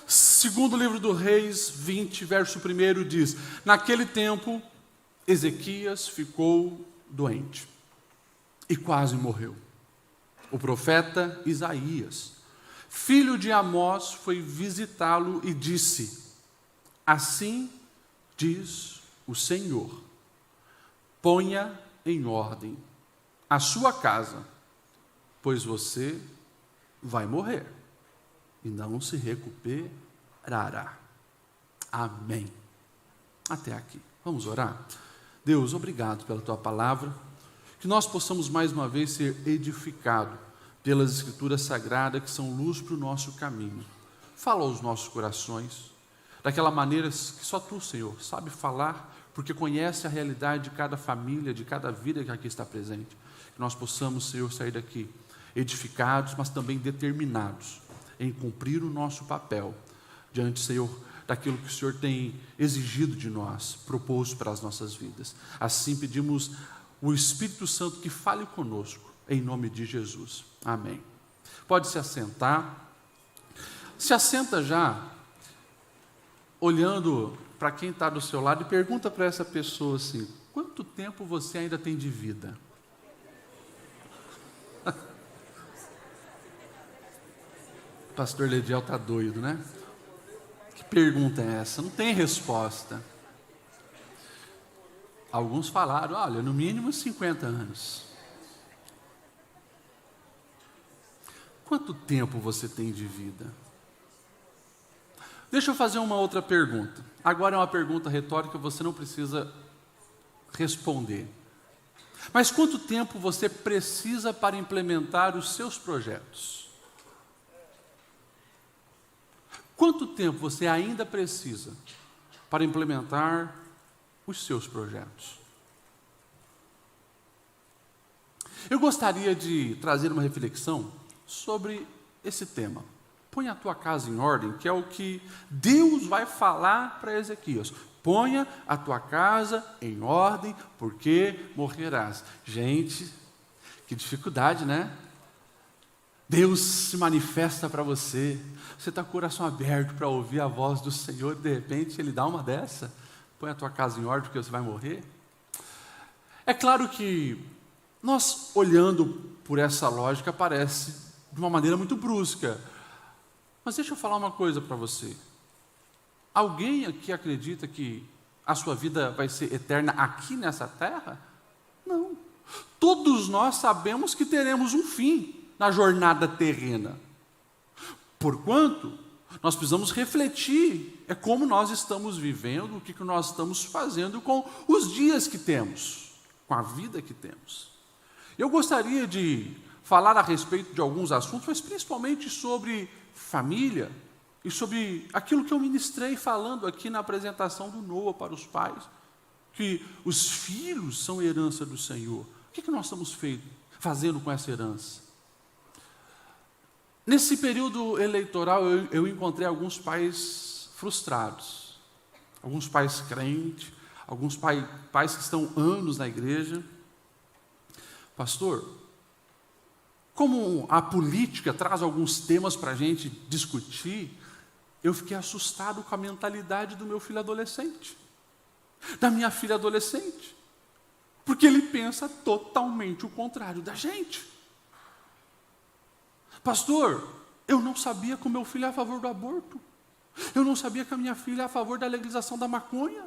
Segundo livro do Reis 20, verso 1 diz: naquele tempo, Ezequias ficou doente e quase morreu. O profeta Isaías, filho de Amós, foi visitá-lo e disse: assim diz o Senhor, ponha em ordem a sua casa, pois você vai morrer e não se recuperará. Amém. Até aqui. Vamos orar? Deus, obrigado pela tua palavra, que nós possamos mais uma vez ser edificados pelas Escrituras Sagradas, que são luz para o nosso caminho. Fala aos nossos corações, daquela maneira que só tu, Senhor, sabe falar, porque conhece a realidade de cada família, de cada vida que aqui está presente. Que nós possamos, Senhor, sair daqui edificados, mas também determinados em cumprir o nosso papel diante, Senhor, daquilo que o Senhor tem exigido de nós, proposto para as nossas vidas. Assim pedimos o Espírito Santo que fale conosco, em nome de Jesus. Amém. Pode se assentar. Se assenta já, olhando para quem está do seu lado e pergunta para essa pessoa assim: quanto tempo você ainda tem de vida? O pastor Lediel está doido, né? Que pergunta é essa? Não tem resposta. Alguns falaram: olha, no mínimo 50 anos. Quanto tempo você tem de vida? Deixa eu fazer uma outra pergunta. Agora é uma pergunta retórica, você não precisa responder. Mas quanto tempo você precisa para implementar os seus projetos? Quanto tempo você ainda precisa para implementar os seus projetos? Eu gostaria de trazer uma reflexão sobre esse tema. Põe a tua casa em ordem, que é o que Deus vai falar para Ezequias. Ponha a tua casa em ordem, porque morrerás. Gente, que dificuldade, né? Deus se manifesta para você. Você está com o coração aberto para ouvir a voz do Senhor, e de repente Ele dá uma dessa. Põe a tua casa em ordem, porque você vai morrer. É claro que nós, olhando por essa lógica, parece de uma maneira muito brusca. Mas deixa eu falar uma coisa para você. Alguém aqui acredita que a sua vida vai ser eterna aqui nessa terra? Não. Todos nós sabemos que teremos um fim na jornada terrena. Porquanto, nós precisamos refletir como nós estamos vivendo, o que nós estamos fazendo com os dias que temos, com a vida que temos. Eu gostaria de falar a respeito de alguns assuntos, mas principalmente sobre família e sobre aquilo que eu ministrei falando aqui na apresentação do Noah para os pais, que os filhos são herança do Senhor. O que nós estamos fazendo com essa herança? Nesse período eleitoral, eu encontrei alguns pais frustrados, alguns pais crentes, alguns pais que estão anos na igreja. Pastor, como a política traz alguns temas para a gente discutir, eu fiquei assustado com a mentalidade do meu filho adolescente, da minha filha adolescente, porque ele pensa totalmente o contrário da gente. Pastor, eu não sabia que o meu filho é a favor do aborto, eu não sabia que a minha filha é a favor da legalização da maconha,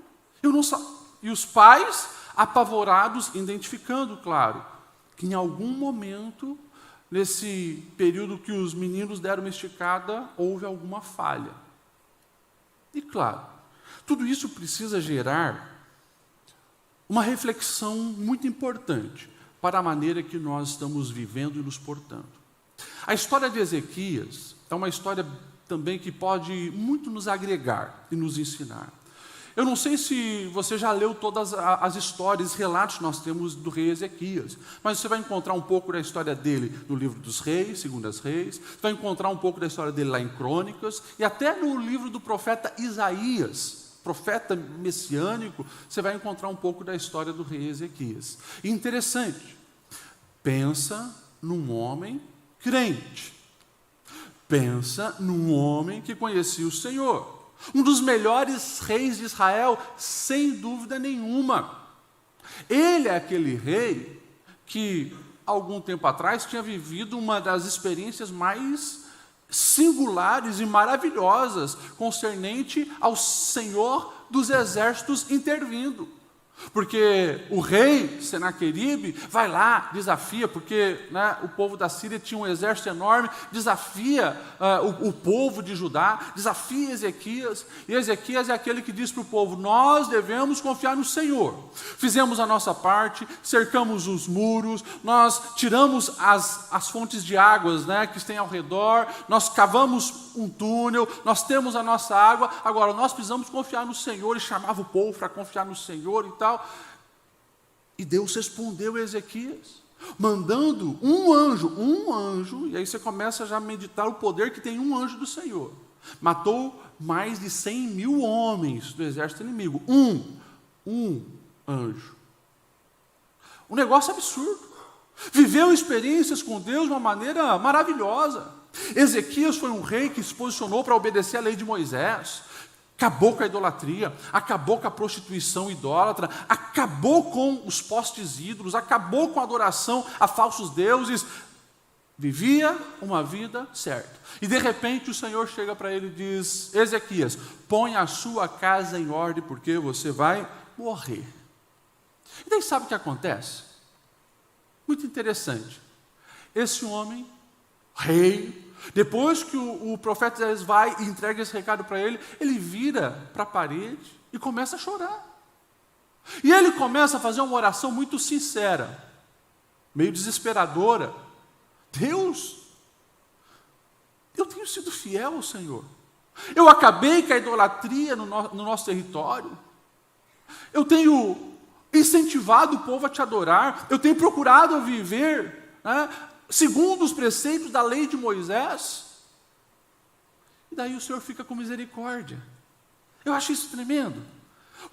e os pais apavorados, identificando, claro, que em algum momento, nesse período que os meninos deram uma esticada, houve alguma falha. E claro, tudo isso precisa gerar uma reflexão muito importante para a maneira que nós estamos vivendo e nos portando. A história de Ezequias é uma história também que pode muito nos agregar e nos ensinar. Eu não sei se você já leu todas as histórias, relatos que nós temos do rei Ezequias, mas você vai encontrar um pouco da história dele no livro dos reis, Segundas Reis, você vai encontrar um pouco da história dele lá em Crônicas, e até no livro do profeta Isaías, profeta messiânico, você vai encontrar um pouco da história do rei Ezequias. E interessante, pensa num homem crente, Pensa num homem que conhecia o Senhor. Um dos melhores reis de Israel, sem dúvida nenhuma. Ele é aquele rei que, algum tempo atrás, tinha vivido uma das experiências mais singulares e maravilhosas concernente ao Senhor dos exércitos intervindo. Porque o rei Senaqueribe vai lá, desafia, porque o povo da Síria tinha um exército enorme, desafia o povo de Judá, desafia Ezequias, e Ezequias é aquele que diz para o povo: nós devemos confiar no Senhor. Fizemos a nossa parte, cercamos os muros, nós tiramos as fontes de águas que estão ao redor, nós cavamos um túnel, nós temos a nossa água, agora nós precisamos confiar no Senhor, e chamava o povo para confiar no Senhor e tal. E Deus respondeu a Ezequias, mandando um anjo, e aí você começa já a meditar o poder que tem um anjo do Senhor. Matou mais de 100.000 homens do exército inimigo. Um anjo. Um negócio absurdo. Viveu experiências com Deus de uma maneira maravilhosa. Ezequias foi um rei que se posicionou para obedecer à lei de Moisés. Acabou com a idolatria, acabou com a prostituição idólatra, acabou com os postes ídolos, acabou com a adoração a falsos deuses. Vivia uma vida certa. E de repente o Senhor chega para ele e diz: Ezequias, põe a sua casa em ordem, porque você vai morrer. E daí sabe o que acontece? Muito interessante. Esse homem, rei, depois que o profeta Isaías vai e entrega esse recado para ele, ele vira para a parede e começa a chorar. E ele começa a fazer uma oração muito sincera, meio desesperadora. Deus, eu tenho sido fiel ao Senhor. Eu acabei com a idolatria no nosso território. Eu tenho incentivado o povo a te adorar. Eu tenho procurado viver segundo os preceitos da lei de Moisés. E daí o Senhor fica com misericórdia. Eu acho isso tremendo.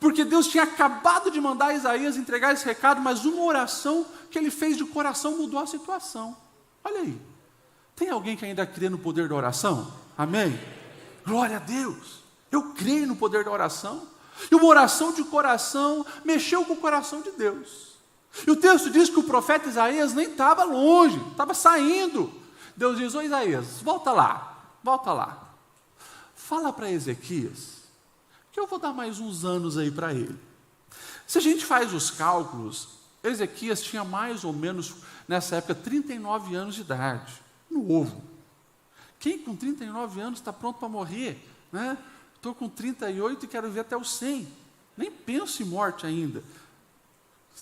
Porque Deus tinha acabado de mandar Isaías entregar esse recado, mas uma oração que ele fez de coração mudou a situação. Olha aí. Tem alguém que ainda crê no poder da oração? Amém? Glória a Deus. Eu creio no poder da oração. E uma oração de coração mexeu com o coração de Deus. E o texto diz que o profeta Isaías nem estava longe, estava saindo. Deus diz: ô Isaías, volta lá. Fala para Ezequias que eu vou dar mais uns anos aí para ele. Se a gente faz os cálculos, Ezequias tinha mais ou menos, nessa época, 39 anos de idade, novo. Quem com 39 anos está pronto para morrer? Estou com 38 e quero ver até os 100. Nem penso em morte ainda.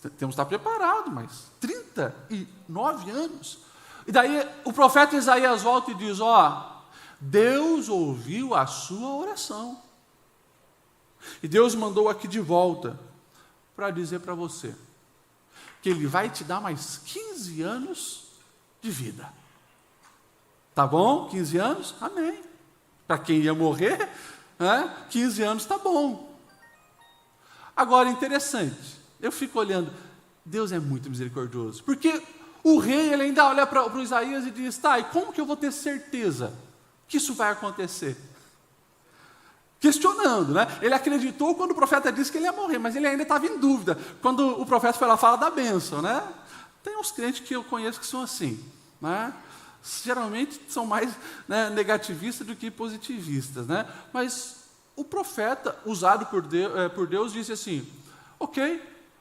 Temos que estar preparados, mas 39 anos. E daí o profeta Isaías volta e diz: Deus ouviu a sua oração. E Deus mandou aqui de volta para dizer para você que Ele vai te dar mais 15 anos de vida. Tá bom? 15 anos? Amém. Para quem ia morrer, 15 anos está bom. Agora, interessante, eu fico olhando, Deus é muito misericordioso, porque o rei ele ainda olha para o Isaías e diz: e como que eu vou ter certeza que isso vai acontecer? Questionando, Ele acreditou quando o profeta disse que ele ia morrer, mas ele ainda estava em dúvida. Quando o profeta foi lá falar da bênção, Tem uns crentes que eu conheço que são assim, Geralmente são mais negativistas do que positivistas, Mas o profeta, usado por Deus, disse assim: ok,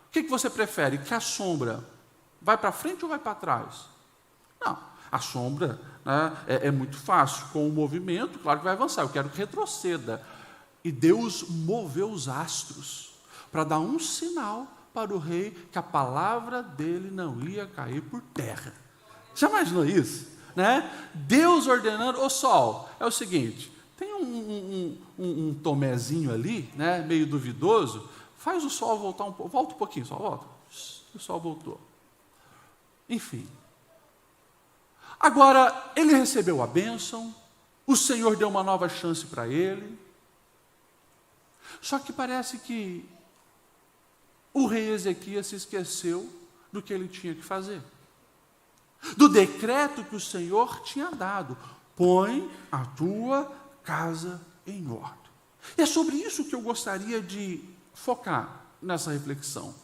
o que você prefere? Que a sombra vai para frente ou vai para trás? Não, a sombra é muito fácil, com o movimento, claro que vai avançar, eu quero que retroceda. E Deus moveu os astros para dar um sinal para o rei que a palavra dele não ia cair por terra. Já imaginou isso? Deus ordenando: ô sol, é o seguinte, tem um tomézinho ali, meio duvidoso, faz o sol voltar um pouco, volta um pouquinho, só volta. O sol voltou. Enfim. Agora, ele recebeu a bênção, o Senhor deu uma nova chance para ele, só que parece que o rei Ezequias se esqueceu do que ele tinha que fazer, do decreto que o Senhor tinha dado. põe a tua casa em ordem. E é sobre isso que eu gostaria de focar nessa reflexão.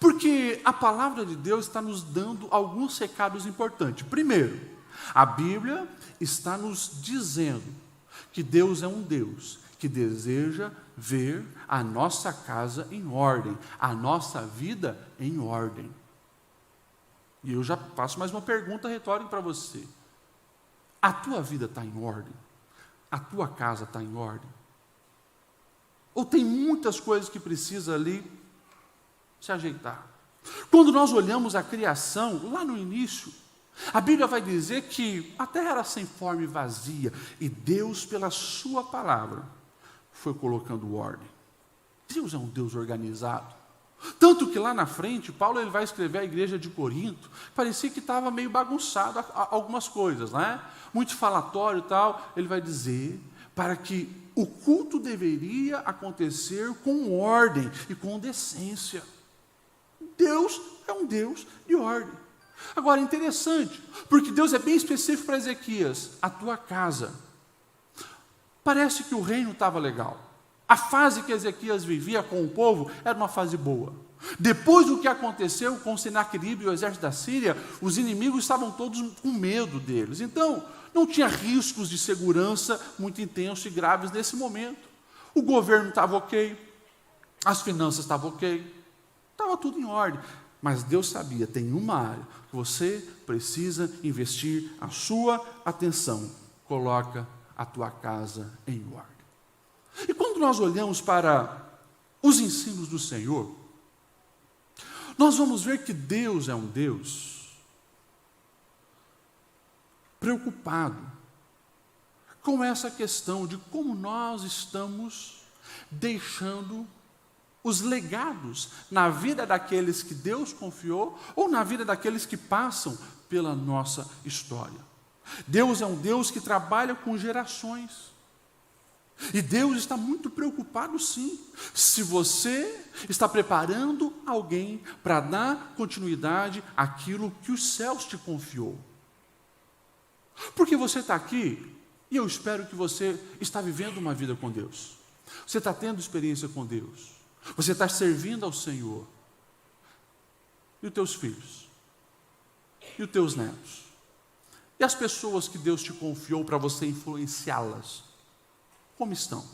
Porque a palavra de Deus está nos dando alguns recados importantes. Primeiro, a Bíblia está nos dizendo que Deus é um Deus que deseja ver a nossa casa em ordem, a nossa vida em ordem. E eu já faço mais uma pergunta retórica para você. A tua vida está em ordem? A tua casa está em ordem? Ou tem muitas coisas que precisa ali se ajeitar? Quando nós olhamos a criação, lá no início, a Bíblia vai dizer que a terra era sem forma e vazia, e Deus, pela sua palavra, foi colocando ordem. Deus é um Deus organizado. Tanto que lá na frente, Paulo ele vai escrever à igreja de Corinto, parecia que estava meio bagunçado algumas coisas, né? Muito falatório e tal. Ele vai dizer para que o culto deveria acontecer com ordem e com decência. Deus é um Deus de ordem. Agora, interessante, porque Deus é bem específico para Ezequias: a tua casa. Parece que o reino estava legal. A fase que Ezequias vivia com o povo era uma fase boa. Depois do que aconteceu com Senaqueribe e o exército da Síria, os inimigos estavam todos com medo deles. Então, não tinha riscos de segurança muito intensos e graves nesse momento. O governo estava ok, as finanças estavam ok, estava tudo em ordem. Mas Deus sabia, tem uma área que você precisa investir a sua atenção. Coloca a tua casa em ordem. E quando nós olhamos para os ensinos do Senhor, nós vamos ver que Deus é um Deus preocupado com essa questão de como nós estamos deixando os legados na vida daqueles que Deus confiou ou na vida daqueles que passam pela nossa história. Deus é um Deus que trabalha com gerações. E Deus está muito preocupado, sim, se você está preparando alguém para dar continuidade àquilo que os céus te confiou. Porque você está aqui, e eu espero que você está vivendo uma vida com Deus. Você está tendo experiência com Deus. Você está servindo ao Senhor. E os teus filhos? E os teus netos? E as pessoas que Deus te confiou para você influenciá-las? Como estão?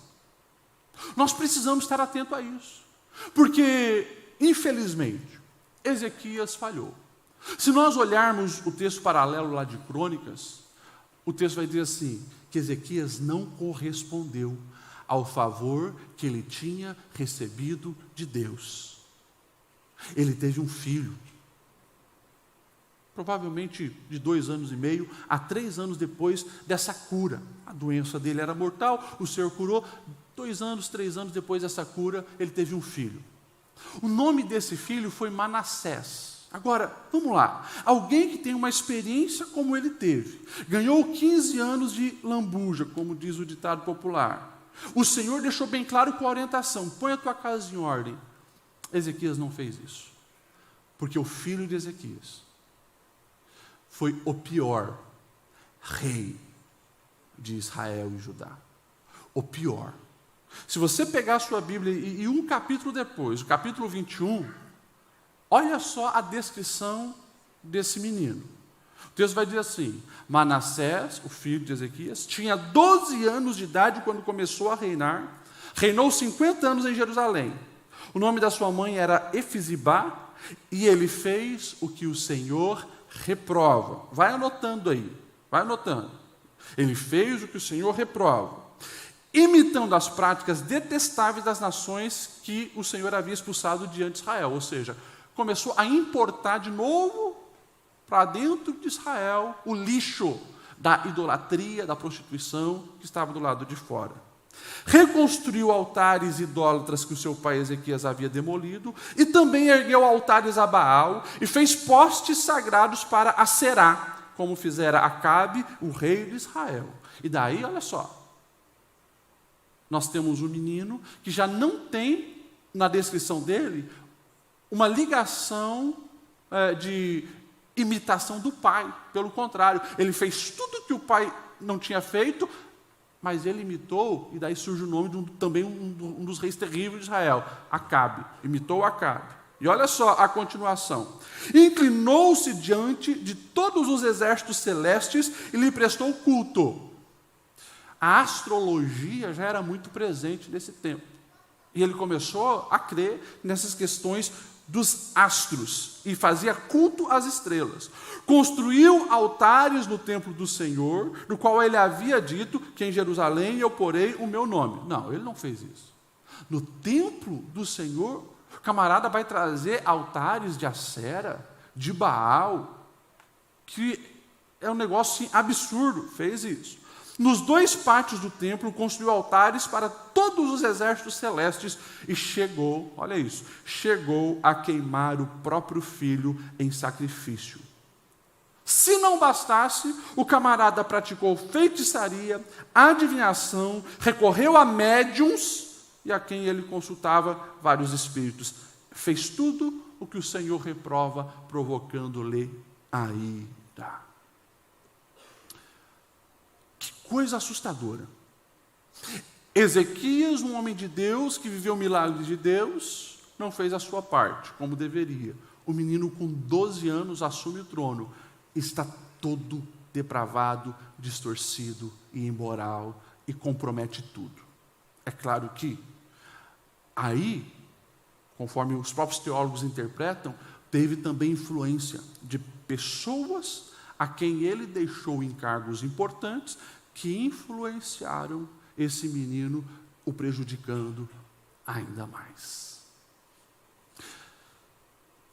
Nós precisamos estar atentos a isso. Porque, infelizmente, Ezequias falhou. Se nós olharmos o texto paralelo lá de Crônicas, o texto vai dizer assim, que Ezequias não correspondeu ao favor que ele tinha recebido de Deus. Ele teve um filho, provavelmente de 2 anos e meio a 3 anos depois dessa cura. A doença dele era mortal, o Senhor curou. 2 anos, 3 anos depois dessa cura, ele teve um filho. O nome desse filho foi Manassés. Agora, vamos lá. Alguém que tem uma experiência como ele teve, ganhou 15 anos de lambuja, como diz o ditado popular. O Senhor deixou bem claro com a orientação: põe a tua casa em ordem. Ezequias não fez isso, porque o filho de Ezequias foi o pior rei de Israel e Judá. O pior. Se você pegar a sua Bíblia e um capítulo depois, o capítulo 21, olha só a descrição desse menino. O texto vai dizer assim: Manassés, o filho de Ezequias, tinha 12 anos de idade quando começou a reinar, reinou 50 anos em Jerusalém. O nome da sua mãe era Efizibá, e ele fez o que o Senhor reprova. Vai anotando aí, vai anotando. Ele fez o que o Senhor reprova, imitando as práticas detestáveis das nações que o Senhor havia expulsado diante de Israel. Ou seja, começou a importar de novo para dentro de Israel o lixo da idolatria, da prostituição que estava do lado de fora. Reconstruiu altares idólatras que o seu pai Ezequias havia demolido, e também ergueu altares a Baal, e fez postes sagrados para Aserá, como fizera Acabe, o rei de Israel. E daí, olha só, nós temos um menino que já não tem, na descrição dele, uma ligação de imitação do pai. Pelo contrário, ele fez tudo que o pai não tinha feito, mas ele imitou, e daí surge o nome de também um dos reis terríveis de Israel, Acabe. Imitou Acabe. E olha só a continuação. Inclinou-se diante de todos os exércitos celestes e lhe prestou culto. A astrologia já era muito presente nesse tempo. E ele começou a crer nessas questões dos astros e fazia culto às estrelas. Construiu altares no templo do Senhor, no qual ele havia dito que em Jerusalém eu porei o meu nome. Não, ele não fez isso. No templo do Senhor, o camarada vai trazer altares de Acera, de Baal, que é um negócio assim, absurdo. Fez isso. Nos 2 pátios do templo, construiu altares para todos os exércitos celestes e chegou, olha isso, chegou a queimar o próprio filho em sacrifício. Se não bastasse, o camarada praticou feitiçaria, adivinhação, recorreu a médiuns e a quem ele consultava vários espíritos. Fez tudo o que o Senhor reprova, provocando-lhe a ira. Coisa assustadora. Ezequias, um homem de Deus, que viveu milagres de Deus, não fez a sua parte, como deveria. O menino com 12 anos assume o trono, está todo depravado, distorcido e imoral, e compromete tudo. É claro que, aí, conforme os próprios teólogos interpretam, teve também influência de pessoas a quem ele deixou encargos importantes, que influenciaram esse menino, o prejudicando ainda mais.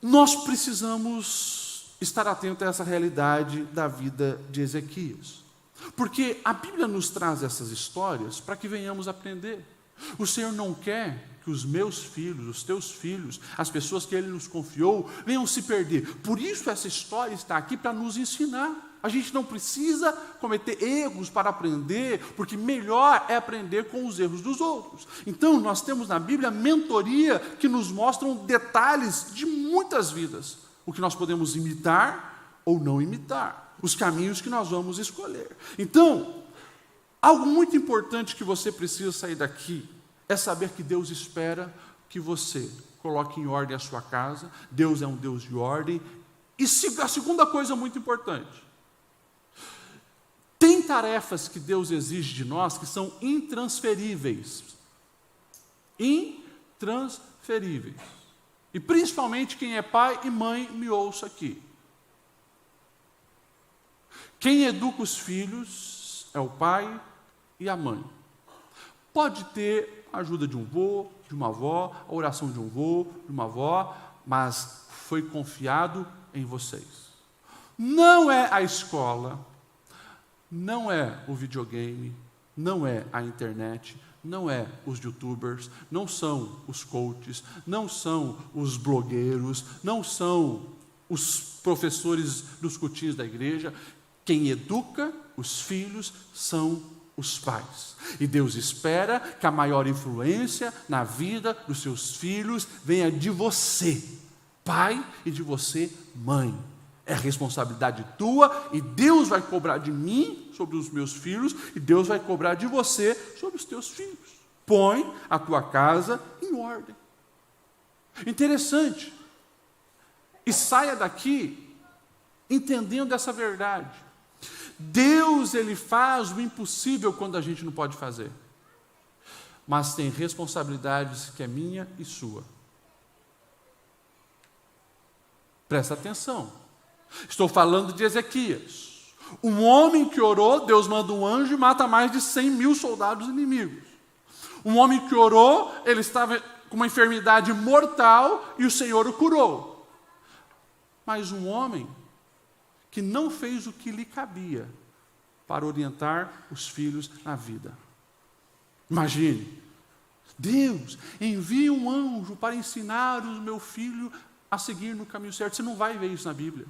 Nós precisamos estar atentos a essa realidade da vida de Ezequias, porque a Bíblia nos traz essas histórias para que venhamos aprender. O Senhor não quer que os meus filhos, os teus filhos, as pessoas que Ele nos confiou, venham se perder. Por isso essa história está aqui para nos ensinar. A gente não precisa cometer erros para aprender, porque melhor é aprender com os erros dos outros. Então, nós temos na Bíblia mentoria que nos mostram detalhes de muitas vidas. O que nós podemos imitar ou não imitar. Os caminhos que nós vamos escolher. Então, algo muito importante que você precisa sair daqui é saber que Deus espera que você coloque em ordem a sua casa. Deus é um Deus de ordem. E a segunda coisa muito importante. Tem tarefas que Deus exige de nós que são intransferíveis. Intransferíveis. E principalmente quem é pai e mãe, me ouça aqui. Quem educa os filhos é o pai e a mãe. Pode ter a ajuda de um vô, de uma avó, a oração de um vô, de uma avó, mas foi confiado em vocês. Não é a escola, não é o videogame, não é a internet, não é os youtubers, não são os coaches, não são os blogueiros, não são os professores dos cultinhos da igreja. Quem educa os filhos são os pais. E Deus espera que a maior influência na vida dos seus filhos venha de você, pai, e de você, mãe. É responsabilidade tua, e Deus vai cobrar de mim sobre os meus filhos, e Deus vai cobrar de você sobre os teus filhos. Põe a tua casa em ordem. Interessante. E saia daqui entendendo essa verdade. Deus, Ele faz o impossível quando a gente não pode fazer. Mas tem responsabilidades que é minha e sua. Presta atenção. Estou falando de Ezequias. Um homem que orou, Deus manda um anjo e mata mais de 100.000 soldados inimigos. Um homem que orou, ele estava com uma enfermidade mortal e o Senhor o curou. Mas um homem que não fez o que lhe cabia para orientar os filhos na vida. Imagine, Deus envia um anjo para ensinar o meu filho a seguir no caminho certo. Você não vai ver isso na Bíblia.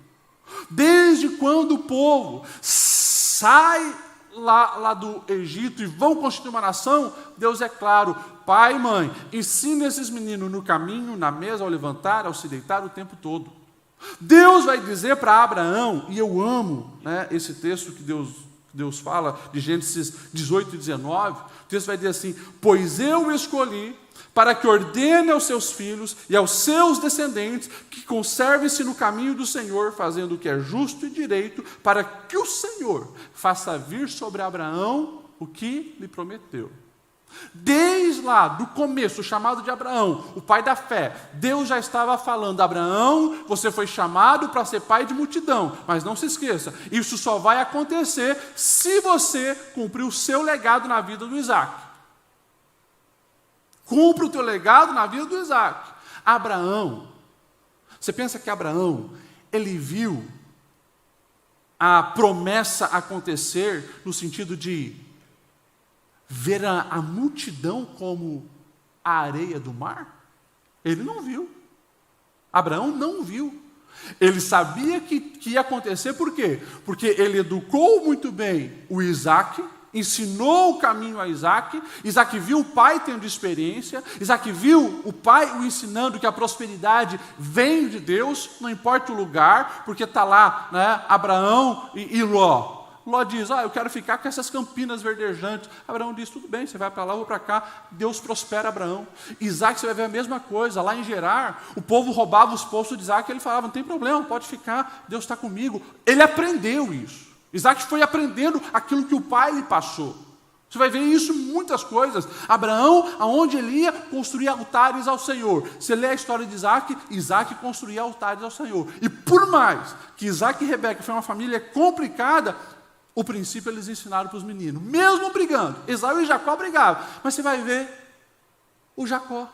Desde quando o povo sai lá do Egito e vão constituir uma nação, Deus é claro, pai e mãe, ensina esses meninos no caminho, na mesa, ao levantar, ao se deitar o tempo todo. Deus vai dizer para Abraão, e eu amo, né, esse texto que Deus fala, de Gênesis 18 e 19, o texto vai dizer assim: pois eu o escolhi para que ordene aos seus filhos e aos seus descendentes que conservem-se no caminho do Senhor, fazendo o que é justo e direito, para que o Senhor faça vir sobre Abraão o que lhe prometeu. Desde lá, do começo, o chamado de Abraão, o pai da fé, Deus já estava falando: Abraão, você foi chamado para ser pai de multidão, mas não se esqueça, isso só vai acontecer se você cumprir o seu legado na vida do Isaac. Cumpra o teu legado na vida do Isaac. Abraão, você pensa que Abraão, ele viu a promessa acontecer no sentido de ver a multidão como a areia do mar? Ele não viu. Abraão não viu. Ele sabia que ia acontecer, por quê? Porque ele educou muito bem o Isaac, ensinou o caminho a Isaac, Isaac viu o pai tendo experiência, Isaac viu o pai o ensinando que a prosperidade vem de Deus, não importa o lugar, porque está lá, né, Abraão e Ló. Ló diz: eu quero ficar com essas campinas verdejantes. Abraão diz: tudo bem, você vai para lá, eu vou para cá. Deus prospera Abraão. Isaac, você vai ver a mesma coisa. Lá em Gerar, o povo roubava os poços de Isaac, e ele falava: não tem problema, pode ficar, Deus está comigo. Ele aprendeu isso. Isaac foi aprendendo aquilo que o pai lhe passou. Você vai ver isso em muitas coisas. Abraão, aonde ele ia, construía altares ao Senhor. Você lê a história de Isaac, Isaac construía altares ao Senhor. E por mais que Isaac e Rebeca foi uma família complicada, o princípio eles ensinaram para os meninos, mesmo brigando. Esaú e Jacó brigavam, mas você vai ver o Jacó,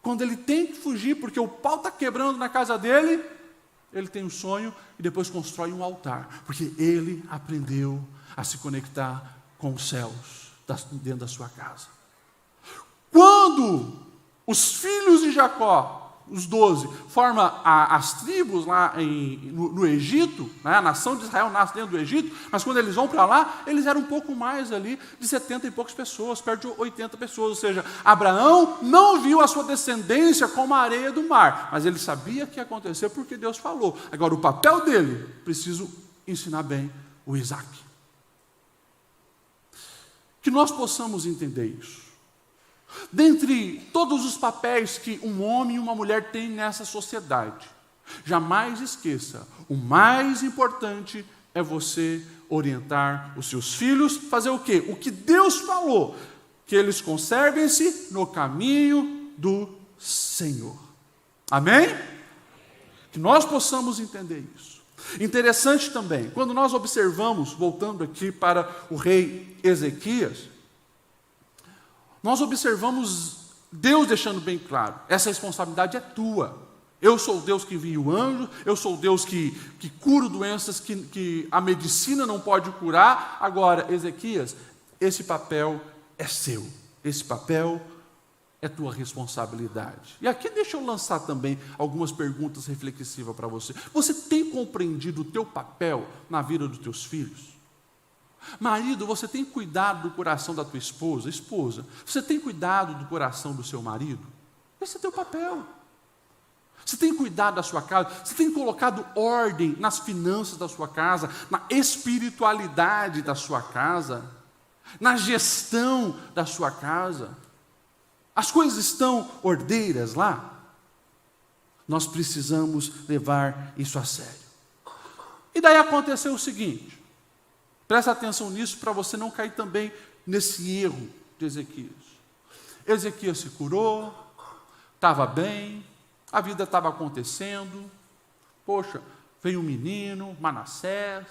quando ele tem que fugir, porque o pau está quebrando na casa dele, ele tem um sonho e depois constrói um altar, porque ele aprendeu a se conectar com os céus dentro da sua casa. Quando os filhos de Jacó, os 12, formam as tribos lá no Egito, né? A nação de Israel nasce dentro do Egito, mas quando eles vão para lá, eles eram um pouco mais ali, de 70 e poucas pessoas, perto de 80 pessoas, ou seja, Abraão não viu a sua descendência como a areia do mar, mas ele sabia que ia acontecer porque Deus falou. Agora, o papel dele, preciso ensinar bem o Isaac. Que nós possamos entender isso. Dentre todos os papéis que um homem e uma mulher têm nessa sociedade, jamais esqueça, o mais importante é você orientar os seus filhos, fazer o quê? O que Deus falou, que eles conservem-se no caminho do Senhor. Amém? Que nós possamos entender isso. Interessante também, quando nós observamos, voltando aqui para o rei Ezequias, nós observamos Deus deixando bem claro: essa responsabilidade é tua. Eu sou o Deus que envia o anjo, eu sou o Deus que cura doenças que a medicina não pode curar. Agora, Ezequias, esse papel é seu, esse papel é tua responsabilidade. E aqui deixa eu lançar também algumas perguntas reflexivas para você. Você tem compreendido o teu papel na vida dos teus filhos? Marido, você tem cuidado do coração da tua esposa? Esposa, você tem cuidado do coração do seu marido? Esse é teu papel. Você tem cuidado da sua casa? Você tem colocado ordem nas finanças da sua casa, na espiritualidade da sua casa, na gestão da sua casa? As coisas estão ordeiras lá? Nós precisamos levar isso a sério. E daí aconteceu o seguinte, presta atenção nisso para você não cair também nesse erro de Ezequias. Ezequias se curou, estava bem, a vida estava acontecendo. Poxa, veio um menino, Manassés.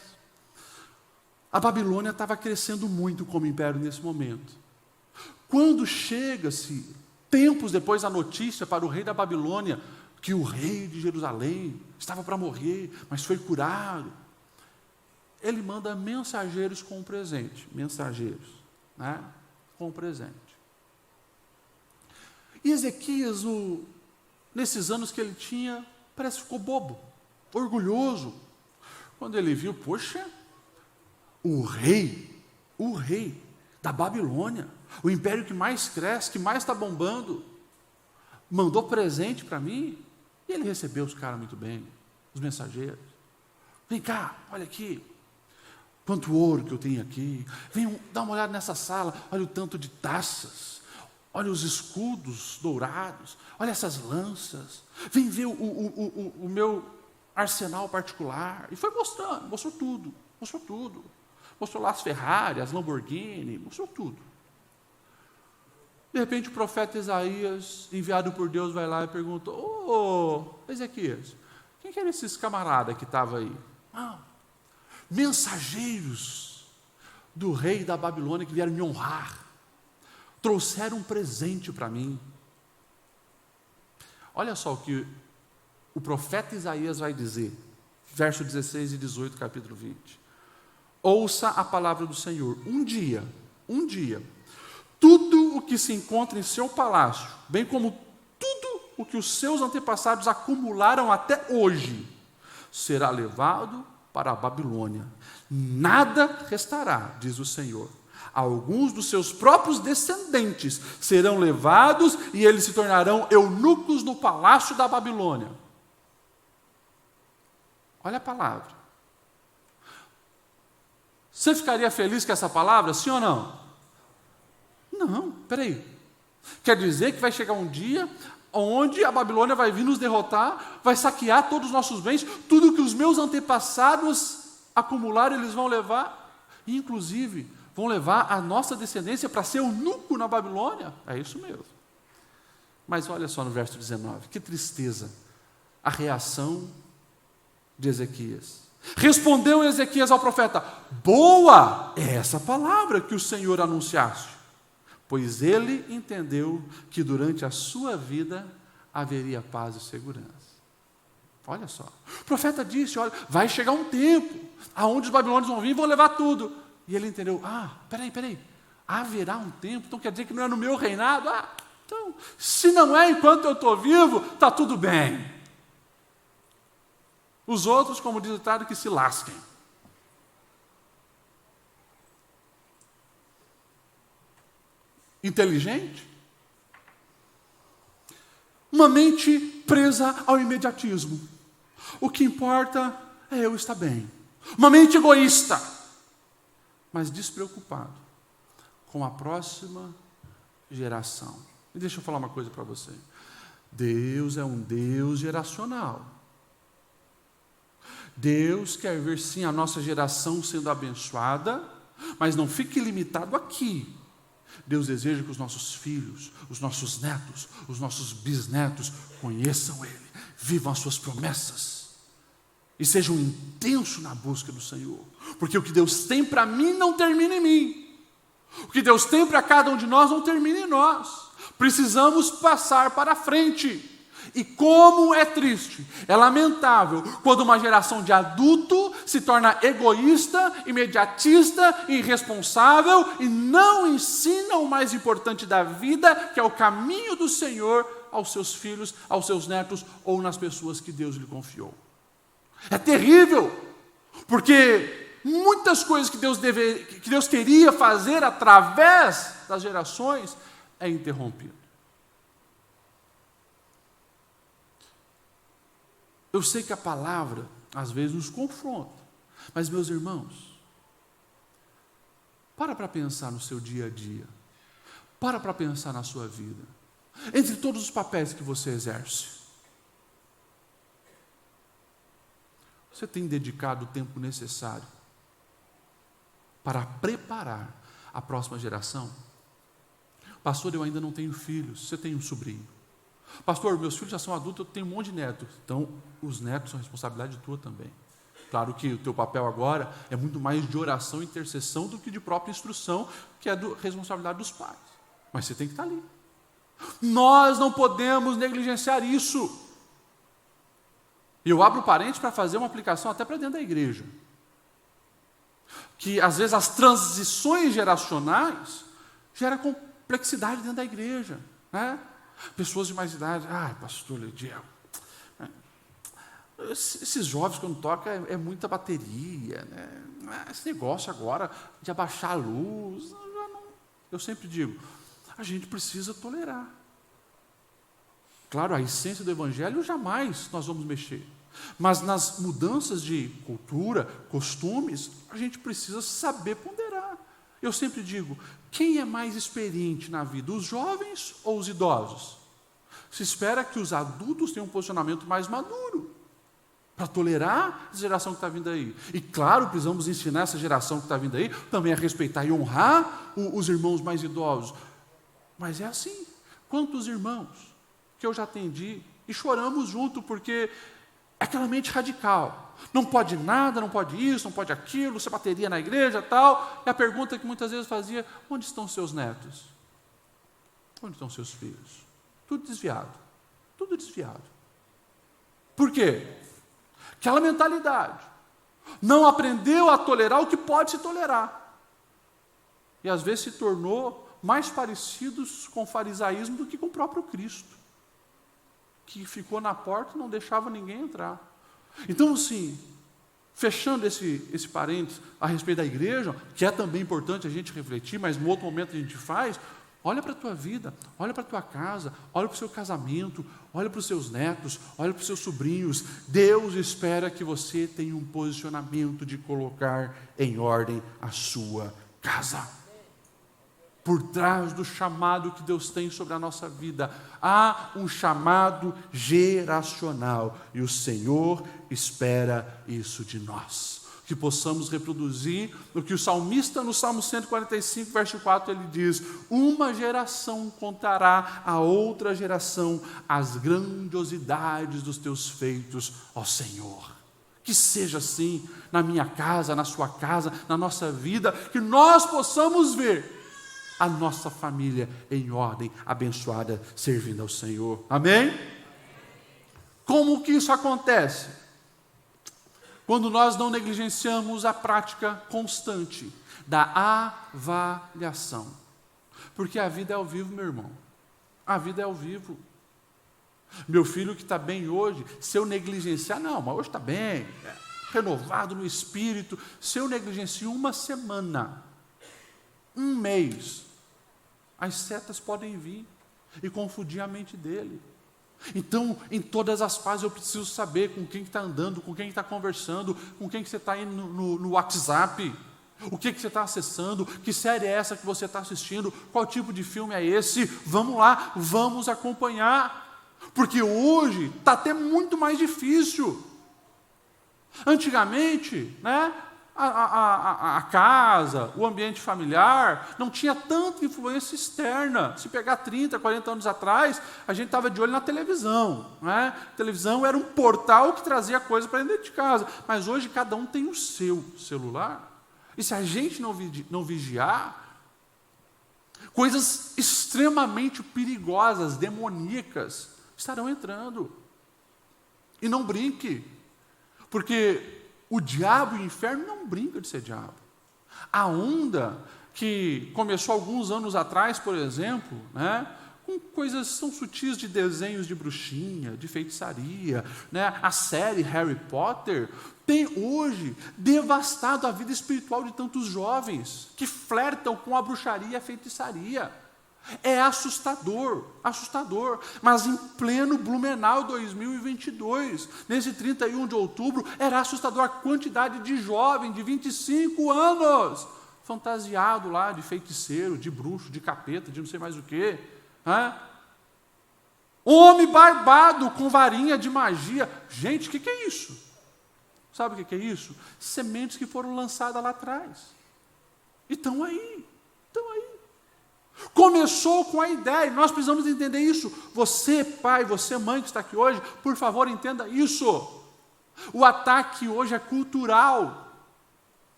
A Babilônia estava crescendo muito como império nesse momento. Quando chega-se, tempos depois, a notícia para o rei da Babilônia, que o rei de Jerusalém estava para morrer, mas foi curado, ele manda mensageiros com um presente. Mensageiros, né? Com um presente. E Ezequias, nesses anos que ele tinha, parece que ficou bobo, orgulhoso. Quando ele viu, poxa, o rei da Babilônia, o império que mais cresce, que mais está bombando, mandou presente para mim, e ele recebeu os caras muito bem. os mensageiros. Vem cá, olha aqui. Quanto ouro que eu tenho aqui. Vem dar uma olhada nessa sala. Olha o tanto de taças. Olha os escudos dourados. Olha essas lanças. Vem ver o meu arsenal particular. E foi mostrando, mostrou tudo. Mostrou tudo. Mostrou lá as Ferrari, as Lamborghini, mostrou tudo. De repente o profeta Isaías, enviado por Deus, vai lá e pergunta: ô Ezequias, quem que eram esses camaradas que estavam aí? Mensageiros do rei da Babilônia que vieram me honrar. Trouxeram um presente para mim. Olha só o que o profeta Isaías vai dizer, verso 16 e 18, capítulo 20. Ouça a palavra do Senhor. Um dia, tudo o que se encontra em seu palácio, bem como tudo o que os seus antepassados acumularam até hoje, será levado para a Babilônia. Nada restará, diz o Senhor. Alguns dos seus próprios descendentes serão levados e eles se tornarão eunucos no palácio da Babilônia. Olha a palavra. Você ficaria feliz com essa palavra, sim ou não? Não, peraí. Quer dizer que vai chegar um dia onde a Babilônia vai vir nos derrotar, vai saquear todos os nossos bens, tudo que os meus antepassados acumularam, eles vão levar, e inclusive vão levar a nossa descendência para ser eunuco na Babilônia? É isso mesmo. Mas olha só no verso 19, que tristeza a reação de Ezequias. Respondeu Ezequias ao profeta: boa é essa palavra que o Senhor anunciaste, pois ele entendeu que durante a sua vida haveria paz e segurança. Olha só, o profeta disse: olha, vai chegar um tempo aonde os babilônios vão vir e vão levar tudo. E ele entendeu: peraí, haverá um tempo, então quer dizer que não é no meu reinado? Então, se não é enquanto eu estou vivo, está tudo bem. Os outros, como diz o ditado, que se lasquem. Inteligente? Uma mente presa ao imediatismo. O que importa é eu estar bem. Uma mente egoísta, mas despreocupado com a próxima geração. E deixa eu falar uma coisa para você. Deus é um Deus geracional. Deus quer ver sim a nossa geração sendo abençoada, mas não fique limitado aqui. Deus deseja que os nossos filhos, os nossos netos, os nossos bisnetos conheçam Ele, vivam as suas promessas e sejam intensos na busca do Senhor, porque o que Deus tem para mim não termina em mim, o que Deus tem para cada um de nós não termina em nós. Precisamos passar para frente. E como é triste, é lamentável, quando uma geração de adulto se torna egoísta, imediatista, irresponsável e não ensina o mais importante da vida, que é o caminho do Senhor aos seus filhos, aos seus netos ou nas pessoas que Deus lhe confiou. É terrível, porque muitas coisas que Deus queria fazer através das gerações é interrompido. Eu sei que a palavra, às vezes, nos confronta. Mas, meus irmãos, para pensar no seu dia a dia. Para pensar na sua vida. Entre todos os papéis que você exerce. Você tem dedicado o tempo necessário para preparar a próxima geração? Pastor, eu ainda não tenho filhos. Você tem um sobrinho. Pastor, meus filhos já são adultos, eu tenho um monte de netos. Então, os netos são responsabilidade tua também. Claro que o teu papel agora é muito mais de oração e intercessão do que de própria instrução, que é responsabilidade dos pais. Mas você tem que estar ali. Nós não podemos negligenciar isso. Eu abro parênteses para fazer uma aplicação até para dentro da igreja. Que, às vezes, as transições geracionais geram complexidade dentro da igreja, né? Pessoas de mais idade, pastor Lediel, esses jovens quando tocam é muita bateria, né? Esse negócio agora de abaixar a luz, eu sempre digo, a gente precisa tolerar. Claro, a essência do evangelho jamais nós vamos mexer, Mas nas mudanças de cultura, costumes, a gente precisa saber ponderar. Eu sempre digo, quem é mais experiente na vida, os jovens ou os idosos? Se espera que os adultos tenham um posicionamento mais maduro, para tolerar a geração que está vindo aí. E claro, precisamos ensinar essa geração que está vindo aí, também a respeitar e honrar os irmãos mais idosos. Mas é assim, quantos irmãos que eu já atendi e choramos junto, porque é aquela mente radical. Não pode nada, não pode isso, não pode aquilo, você bateria na igreja e tal. E a pergunta que muitas vezes fazia, onde estão seus netos? Onde estão seus filhos? Tudo desviado. Tudo desviado. Por quê? Aquela mentalidade. Não aprendeu a tolerar o que pode se tolerar. E às vezes se tornou mais parecidos com o farisaísmo do que com o próprio Cristo, que ficou na porta e não deixava ninguém entrar. Então, assim, fechando esse parênteses a respeito da igreja, que é também importante a gente refletir, mas no outro momento a gente faz, olha para a tua vida, olha para a tua casa, olha para o seu casamento, olha para os seus netos, olha para os seus sobrinhos. Deus espera que você tenha um posicionamento de colocar em ordem a sua casa. Por trás do chamado que Deus tem sobre a nossa vida, há um chamado geracional, e o Senhor espera isso de nós. Que possamos reproduzir o que o salmista no Salmo 145, verso 4, ele diz: uma geração contará a outra geração as grandiosidades dos teus feitos, ó Senhor. Que seja assim na minha casa, na sua casa, na nossa vida, que nós possamos ver a nossa família em ordem, abençoada, servindo ao Senhor. Amém? Como que isso acontece? Quando nós não negligenciamos a prática constante da avaliação. Porque a vida é ao vivo, meu irmão. A vida é ao vivo. Meu filho que está bem hoje, se eu negligenciar, não, mas hoje está bem, renovado no espírito. Se eu negligencio uma semana, um mês, as setas podem vir e confundir a mente dele. Então, em todas as fases eu preciso saber com quem está andando, com quem está conversando, com quem que você está indo no WhatsApp, o que você está acessando, que série é essa que você está assistindo, qual tipo de filme é esse. Vamos lá, vamos acompanhar, porque hoje está até muito mais difícil. Antigamente, né, a casa, o ambiente familiar, não tinha tanta influência externa. Se pegar 30, 40 anos atrás, a gente estava de olho na televisão. Né? A televisão era um portal que trazia coisa para dentro de casa. Mas hoje cada um tem o seu celular. E se a gente não vigiar, coisas extremamente perigosas, demoníacas, estarão entrando. E não brinque, porque o diabo e o inferno não brincam de ser diabo. A onda que começou alguns anos atrás, por exemplo, né, com coisas tão sutis de desenhos de bruxinha, de feitiçaria, né, a série Harry Potter, tem hoje devastado a vida espiritual de tantos jovens que flertam com a bruxaria e a feitiçaria. É assustador, assustador, mas em pleno Blumenau 2022, nesse 31 de outubro, era assustador a quantidade de jovem de 25 anos, fantasiado lá de feiticeiro, de bruxo, de capeta, de não sei mais o quê. Homem barbado com varinha de magia. Gente, o que é isso? Sabe o que é isso? Sementes que foram lançadas lá atrás. E estão aí, estão aí. Começou com a ideia, nós precisamos entender isso. Você, pai, você, mãe que está aqui hoje, por favor, entenda isso. O ataque hoje é cultural.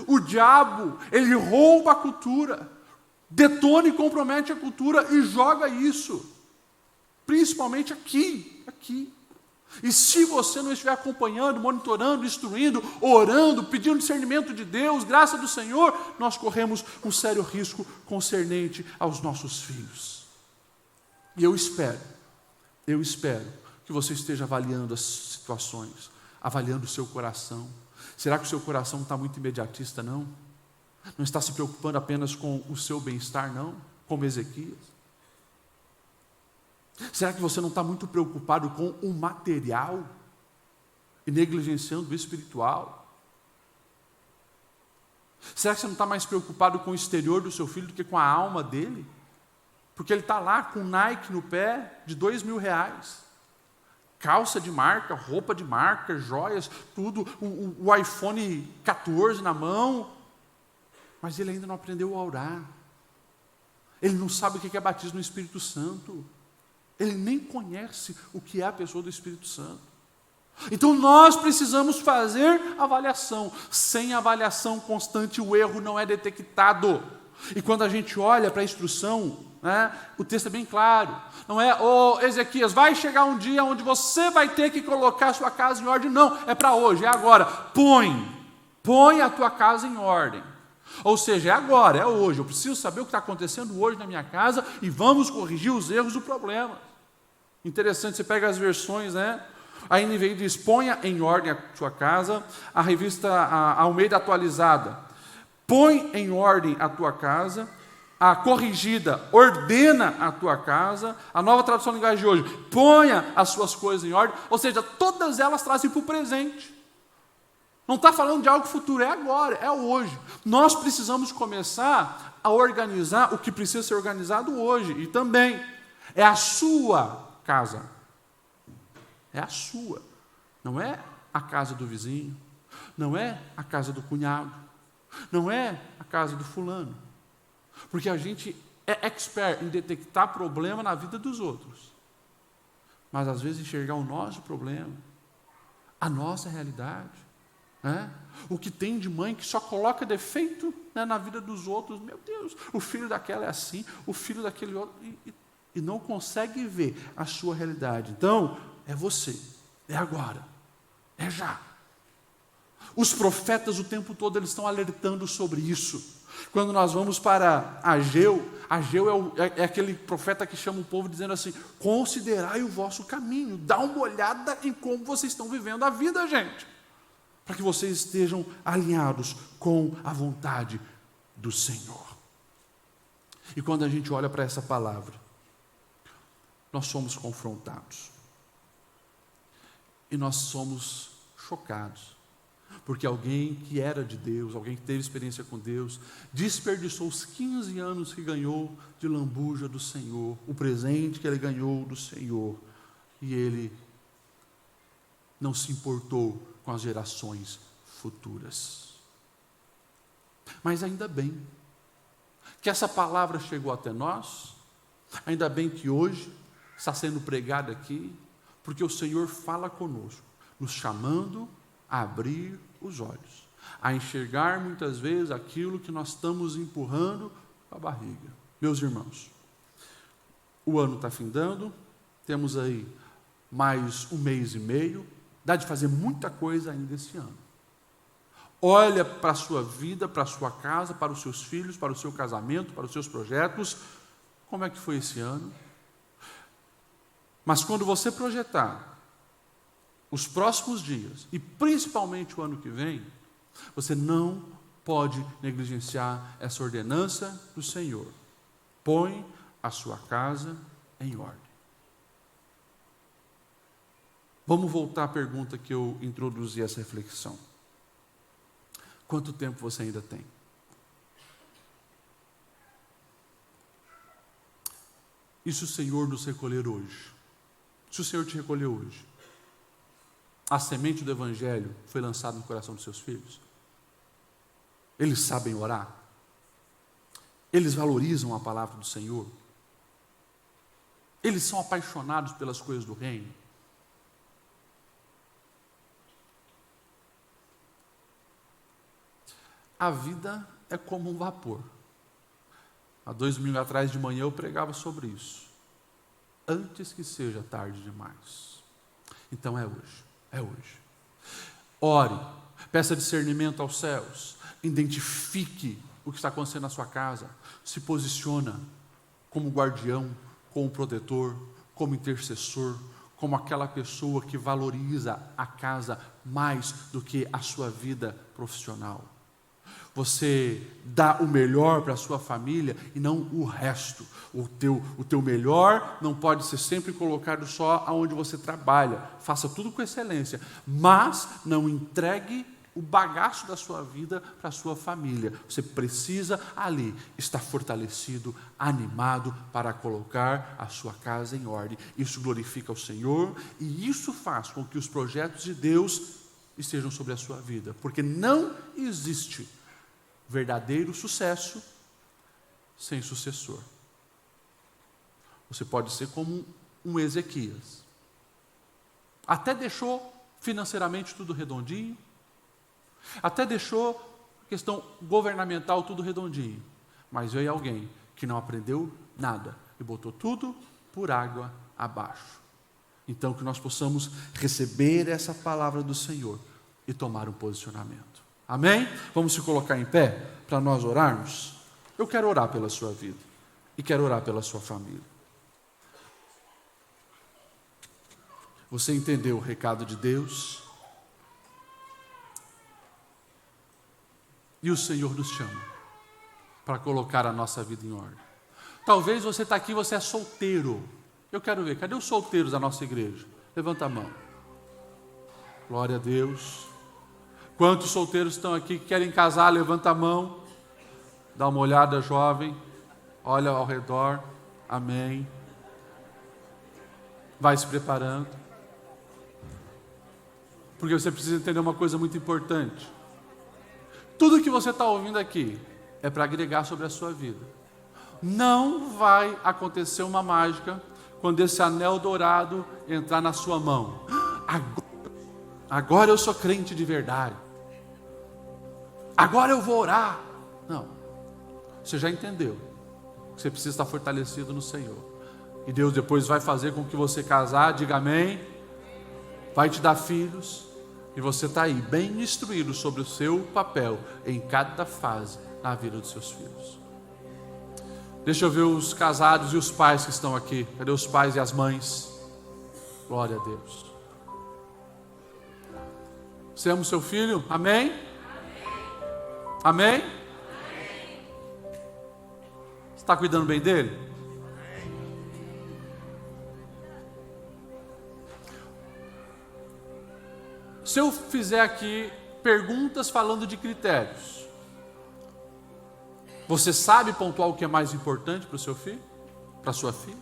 O diabo, ele rouba a cultura, detona e compromete a cultura e joga isso, principalmente aqui. E se você não estiver acompanhando, monitorando, instruindo, orando, pedindo discernimento de Deus, graça do Senhor, nós corremos um sério risco concernente aos nossos filhos. E eu espero que você esteja avaliando as situações, avaliando o seu coração. Será que o seu coração não está muito imediatista, não? Não está se preocupando apenas com o seu bem-estar, não? Como Ezequias? Será que você não está muito preocupado com o material? e negligenciando o espiritual? Será que você não está mais preocupado com o exterior do seu filho do que com a alma dele? Porque ele está lá com Nike no pé de R$2.000, calça de marca, roupa de marca, joias, tudo, o iPhone 14 na mão, mas ele ainda não aprendeu a orar. Ele não sabe o que é batismo no Espírito Santo. Ele nem conhece o que é a pessoa do Espírito Santo. Então nós precisamos fazer avaliação. Sem avaliação constante, o erro não é detectado. E quando a gente olha para a instrução, o texto é bem claro. Não é, Ezequias, vai chegar um dia onde você vai ter que colocar a sua casa em ordem. Não, é para hoje, é agora. Põe a tua casa em ordem. Ou seja, é agora, é hoje. Eu preciso saber o que está acontecendo hoje na minha casa e vamos corrigir os erros do problema. Interessante, você pega as versões, A NVI diz, ponha em ordem a sua casa. A revista Almeida atualizada, põe em ordem a tua casa. A corrigida, ordena a tua casa. A nova tradução da linguagem de hoje, ponha as suas coisas em ordem. Ou seja, todas elas trazem para o presente. Não está falando de algo futuro, é agora, é hoje. Nós precisamos começar a organizar o que precisa ser organizado hoje. E também, é a sua casa. É a sua. Não é a casa do vizinho. Não é a casa do cunhado. Não é a casa do fulano. Porque a gente é expert em detectar problema na vida dos outros. Mas às vezes enxergar o nosso problema, a nossa realidade. O que tem de mãe que só coloca defeito na vida dos outros. Meu Deus, o filho daquela é assim, o filho daquele outro, e não consegue ver a sua realidade. Então, é você, é agora, é já. Os profetas o tempo todo eles estão alertando sobre isso. Quando nós vamos para Ageu é aquele profeta que chama o povo dizendo assim, considerai o vosso caminho, dá uma olhada em como vocês estão vivendo a vida, gente. Para que vocês estejam alinhados com a vontade do Senhor. E quando a gente olha para essa palavra, nós somos confrontados. E nós somos chocados. Porque alguém que era de Deus, alguém que teve experiência com Deus, desperdiçou os 15 anos que ganhou de lambuja do Senhor, o presente que ele ganhou do Senhor, e ele não se importou com as gerações futuras. Mas ainda bem que essa palavra chegou até nós, ainda bem que hoje está sendo pregada aqui, porque o Senhor fala conosco, nos chamando a abrir os olhos, a enxergar muitas vezes aquilo que nós estamos empurrando com a barriga. Meus irmãos, o ano está findando, temos aí mais 1 mês e meio, dá de fazer muita coisa ainda esse ano. Olha para a sua vida, para a sua casa, para os seus filhos, para o seu casamento, para os seus projetos. Como é que foi esse ano? Mas quando você projetar os próximos dias, e principalmente o ano que vem, você não pode negligenciar essa ordenança do Senhor. Põe a sua casa em ordem. Vamos voltar à pergunta que eu introduzi essa reflexão. Quanto tempo você ainda tem? E se o Senhor nos recolher hoje? Se o Senhor te recolher hoje? A semente do Evangelho foi lançada no coração dos seus filhos? Eles sabem orar? Eles valorizam a palavra do Senhor? Eles são apaixonados pelas coisas do reino? A vida é como um vapor. Há 2000 atrás de manhã eu pregava sobre isso. Antes que seja tarde demais. Então é hoje, é hoje. Ore, peça discernimento aos céus, identifique o que está acontecendo na sua casa, se posiciona como guardião, como protetor, como intercessor, como aquela pessoa que valoriza a casa mais do que a sua vida profissional. você dá o melhor para a sua família e não o resto. O teu melhor não pode ser sempre colocado só aonde você trabalha. Faça tudo com excelência, mas não entregue o bagaço da sua vida para a sua família. Você precisa ali estar fortalecido, animado para colocar a sua casa em ordem. Isso glorifica o Senhor e isso faz com que os projetos de Deus estejam sobre a sua vida, porque não existe verdadeiro sucesso sem sucessor. Você pode ser como um Ezequias. Até deixou financeiramente tudo redondinho, até deixou a questão governamental tudo redondinho, mas veio alguém que não aprendeu nada e botou tudo por água abaixo. Então que nós possamos receber essa palavra do Senhor e tomar um posicionamento. Amém? Vamos se colocar em pé para nós orarmos? Eu quero orar pela sua vida e quero orar pela sua família. Você entendeu o recado de Deus? E o Senhor nos chama para colocar a nossa vida em ordem. Talvez você está aqui, você é solteiro. Eu quero ver, cadê os solteiros da nossa igreja? Levanta a mão. Glória a Deus. Quantos solteiros estão aqui que querem casar? Levanta a mão. Dá uma olhada, jovem. Olha ao redor. Amém. Vai se preparando. Porque você precisa entender uma coisa muito importante. Tudo que você está ouvindo aqui é para agregar sobre a sua vida. Não vai acontecer uma mágica quando esse anel dourado entrar na sua mão. Agora eu sou crente de verdade. Agora eu vou orar. Não. Você já entendeu que você precisa estar fortalecido no Senhor. E Deus depois vai fazer com que você casar, diga amém. Vai te dar filhos. E você está aí bem instruído sobre o seu papel em cada fase na vida dos seus filhos. Deixa eu ver os casados e os pais que estão aqui. Cadê os pais e as mães? Glória a Deus. Você ama o seu filho? Amém? Amém? Você está cuidando bem dele? Se eu fizer aqui perguntas falando de critérios, você sabe pontuar o que é mais importante para o seu filho? Para a sua filha?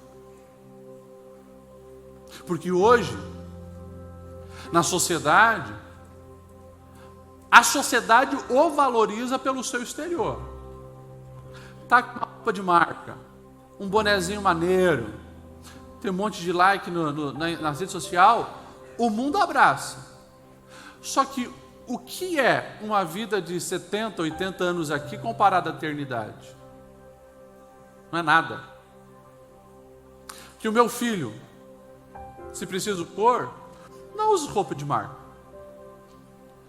Porque hoje, na sociedade, a sociedade o valoriza pelo seu exterior. Está com uma roupa de marca, um bonezinho maneiro, tem um monte de like na rede social, o mundo abraça. Só que o que é uma vida de 70, 80 anos aqui comparada à eternidade? Não é nada. Que o meu filho, se preciso for, não use roupa de marca.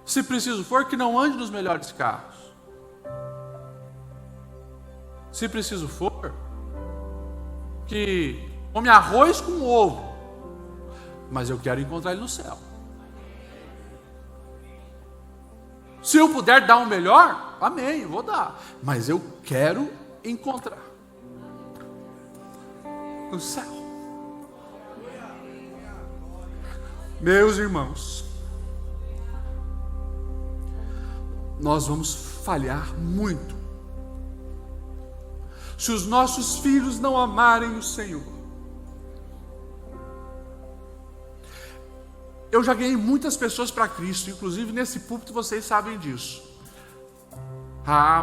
Se preciso for, que não ande nos melhores carros. Se preciso for, que come arroz com ovo. Mas eu quero encontrar ele no céu. Se eu puder dar o melhor, amém, eu vou dar. Mas eu quero encontrar no céu. Meus irmãos, nós vamos falhar muito se os nossos filhos não amarem o Senhor. Eu já ganhei muitas pessoas para Cristo, inclusive nesse púlpito vocês sabem disso.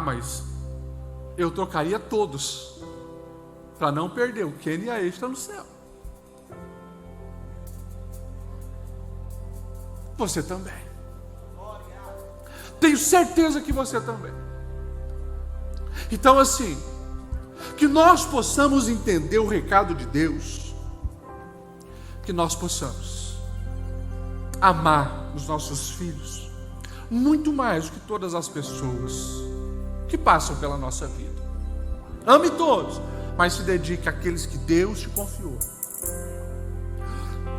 Mas eu trocaria todos para não perder o Kenny e a Esther no céu. Você também. Tenho certeza que você também. Então assim, que nós possamos entender o recado de Deus, que nós possamos amar os nossos filhos muito mais do que todas as pessoas que passam pela nossa vida. Ame todos, mas se dedique àqueles que Deus te confiou.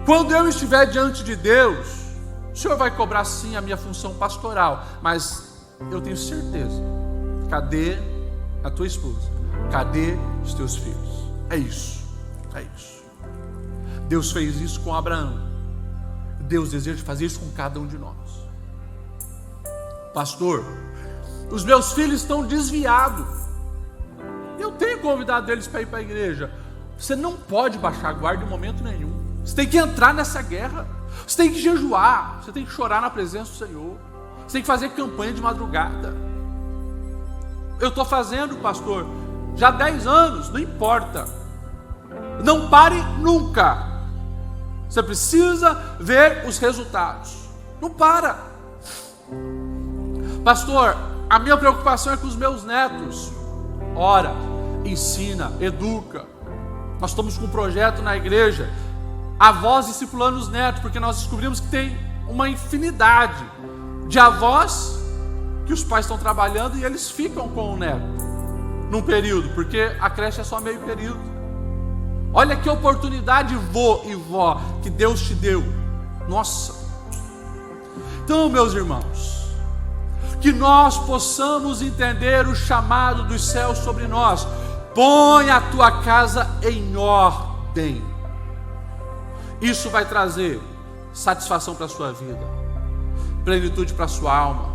Quando eu estiver diante de Deus, o Senhor vai cobrar sim a minha função pastoral, mas eu tenho certeza Cadê a tua esposa? Cadê os teus filhos? É isso. É isso. Deus fez isso com Abraão. Deus deseja fazer isso com cada um de nós. Pastor, os meus filhos estão desviados. Eu tenho convidado eles para ir para a igreja. Você não pode baixar a guarda em momento nenhum. Você tem que entrar nessa guerra. Você tem que jejuar. Você tem que chorar na presença do Senhor. Você tem que fazer campanha de madrugada. Eu estou fazendo, pastor, já há 10 anos, não importa. Não pare nunca. Você precisa ver os resultados. Não para. Pastor, a minha preocupação é com os meus netos. Ora, ensina, educa. Nós estamos com um projeto na igreja, avós discipulando os netos, porque nós descobrimos que tem uma infinidade de avós que os pais estão trabalhando e eles ficam com o neto num período, porque a creche é só meio período. Olha que oportunidade, vô e vó, que Deus te deu. Nossa. Então, meus irmãos, que nós possamos entender o chamado dos céus sobre nós. Põe a tua casa em ordem. Isso vai trazer satisfação para a sua vida, plenitude para a sua alma.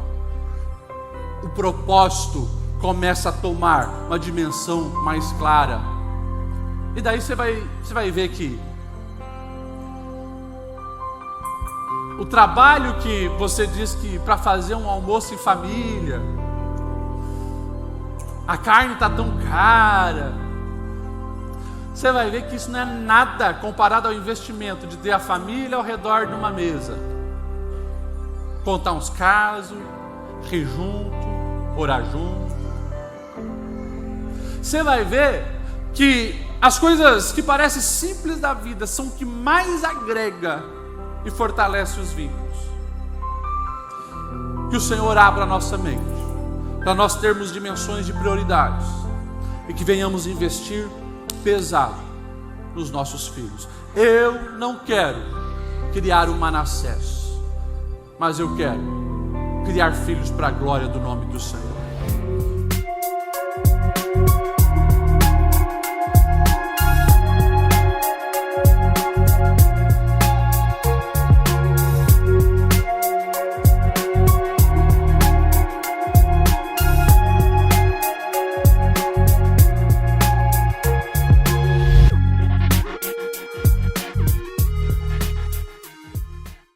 O propósito começa a tomar uma dimensão mais clara. E daí você vai ver que o trabalho que você diz que para fazer um almoço em família, a carne está tão cara, você vai ver que isso não é nada comparado ao investimento de ter a família ao redor de uma mesa, contar uns casos, rir junto, orar junto. Você vai ver que as coisas que parecem simples da vida são o que mais agrega e fortalece os vínculos. Que o Senhor abra a nossa mente, para nós termos dimensões de prioridades e que venhamos investir pesado nos nossos filhos. Eu não quero criar um Manassés, mas eu quero criar filhos para a glória do nome do Senhor.